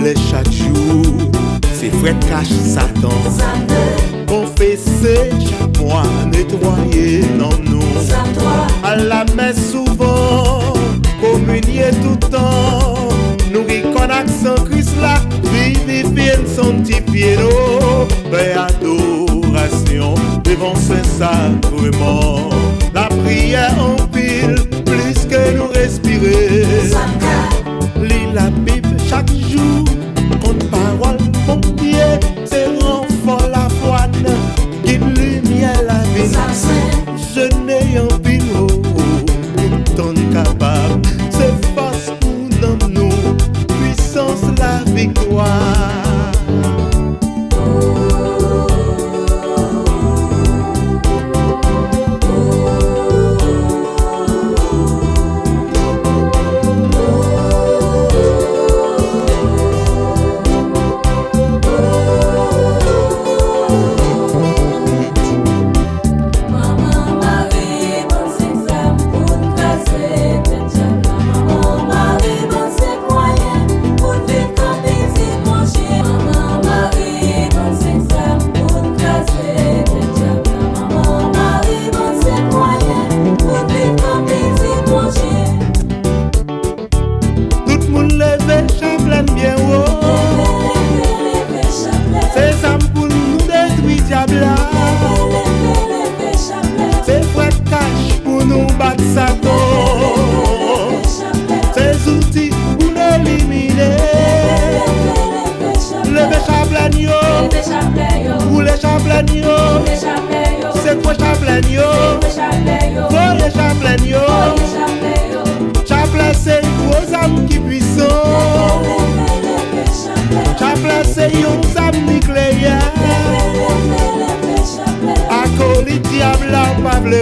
voulait chaque jour, c'est vrai cache Satan. Confesser chaque mois, nettoyer non nous. À la messe souvent, communier tout le temps. Nous reconnaissons Christ là, vivifier son petit pied d'eau. Adoration devant ce sacrement. La prière en pile, plus que nous respirer. Lis la Bible chaque jour, compte parole, mon pied, c'est renfort la foi, guide lumière la vie. Je n'ai en pile, ton capable, c'est force pour nous, puissance la victoire. C'est vrai cache pour nous battre Satan. Ces outils pour l'éliminer. Levez chablagno, pour les chablagno. C'est quoi chablagno? Pour les chablagno. Chabla c'est gros âme qui puissant. Chabla c'est une âme nucléaire. Acolyte diable, pas vle